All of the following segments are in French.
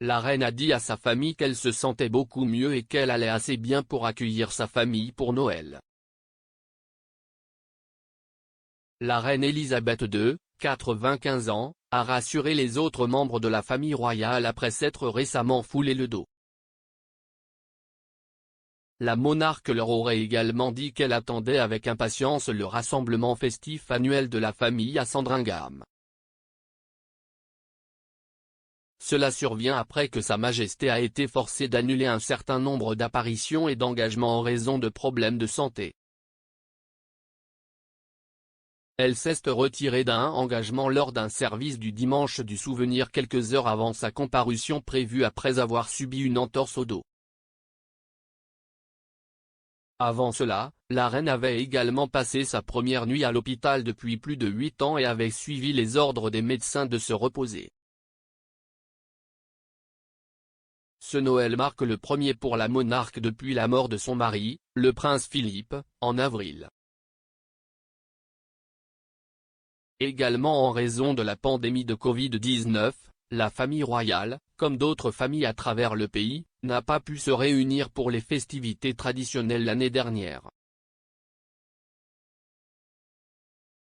la reine a dit à sa famille qu'elle se sentait beaucoup mieux et qu'elle allait assez bien pour accueillir sa famille pour Noël. La reine Elisabeth II, 95 ans, a rassuré les autres membres de la famille royale après s'être récemment foulé le dos. La monarque leur aurait également dit qu'elle attendait avec impatience le rassemblement festif annuel de la famille à Sandringham. Cela survient après que Sa Majesté a été forcée d'annuler un certain nombre d'apparitions et d'engagements en raison de problèmes de santé. Elle s'est retirée d'un engagement lors d'un service du dimanche du souvenir quelques heures avant sa comparution prévue après avoir subi une entorse au dos. Avant cela, la reine avait également passé sa première nuit à l'hôpital depuis plus de 8 ans et avait suivi les ordres des médecins de se reposer. Ce Noël marque le premier pour la monarque depuis la mort de son mari, le prince Philippe, en avril. Également en raison de la pandémie de Covid-19, la famille royale, comme d'autres familles à travers le pays, n'a pas pu se réunir pour les festivités traditionnelles l'année dernière.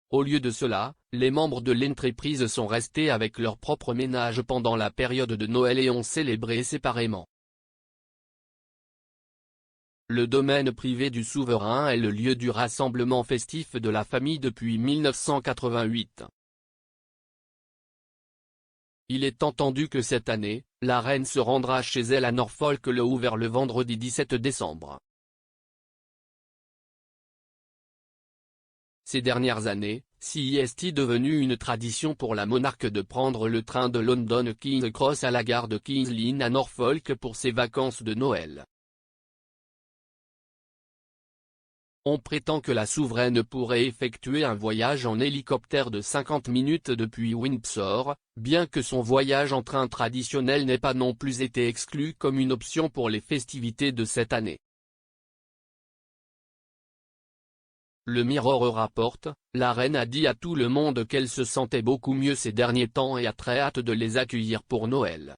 Au lieu de cela, les membres de l'entreprise sont restés avec leur propre ménage pendant la période de Noël et ont célébré séparément. Le domaine privé du souverain est le lieu du rassemblement festif de la famille depuis 1988. Il est entendu que cette année, la reine se rendra chez elle à Norfolk vers le vendredi 17 décembre. Ces dernières années, c'est devenu une tradition pour la monarque de prendre le train de London King's Cross à la gare de King's Lynn à Norfolk pour ses vacances de Noël. On prétend que la souveraine pourrait effectuer un voyage en hélicoptère de 50 minutes depuis Windsor, bien que son voyage en train traditionnel n'ait pas non plus été exclu comme une option pour les festivités de cette année. Le Mirror rapporte, la reine a dit à tout le monde qu'elle se sentait beaucoup mieux ces derniers temps et a très hâte de les accueillir pour Noël.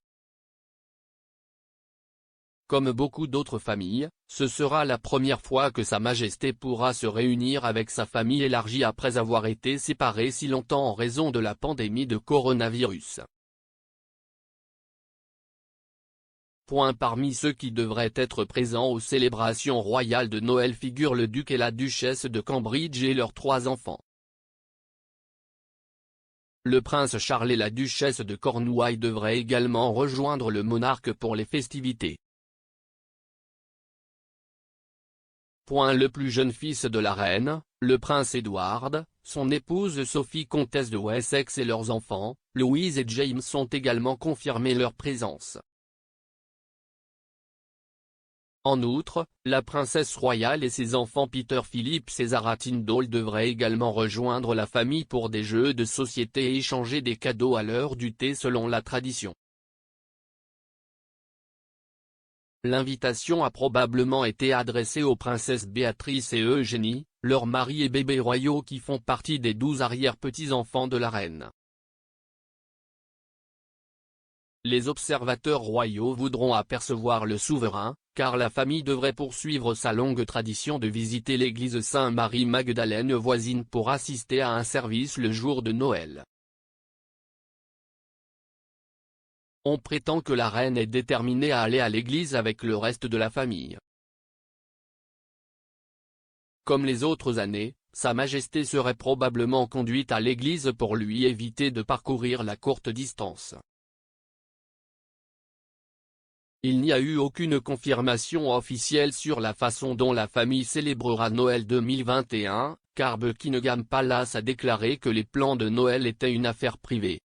Comme beaucoup d'autres familles, ce sera la première fois que Sa Majesté pourra se réunir avec sa famille élargie après avoir été séparée si longtemps en raison de la pandémie de coronavirus. Parmi ceux qui devraient être présents aux célébrations royales de Noël figurent le duc et la duchesse de Cambridge et leurs 3 enfants. Le prince Charles et la duchesse de Cornouailles devraient également rejoindre le monarque pour les festivités. Le plus jeune fils de la reine, le prince Edward, son épouse Sophie comtesse de Wessex et leurs enfants, Louise et James ont également confirmé leur présence. En outre, la princesse royale et ses enfants Peter Philip et Zara Tindall devraient également rejoindre la famille pour des jeux de société et échanger des cadeaux à l'heure du thé selon la tradition. L'invitation a probablement été adressée aux princesses Béatrice et Eugénie, leurs maris et bébés royaux qui font partie des 12 arrière-petits-enfants de la reine. Les observateurs royaux voudront apercevoir le souverain, car la famille devrait poursuivre sa longue tradition de visiter l'église Saint-Marie-Magdalène voisine pour assister à un service le jour de Noël. On prétend que la reine est déterminée à aller à l'église avec le reste de la famille. Comme les autres années, Sa Majesté serait probablement conduite à l'église pour lui éviter de parcourir la courte distance. Il n'y a eu aucune confirmation officielle sur la façon dont la famille célébrera Noël 2021, car Buckingham Palace a déclaré que les plans de Noël étaient une affaire privée.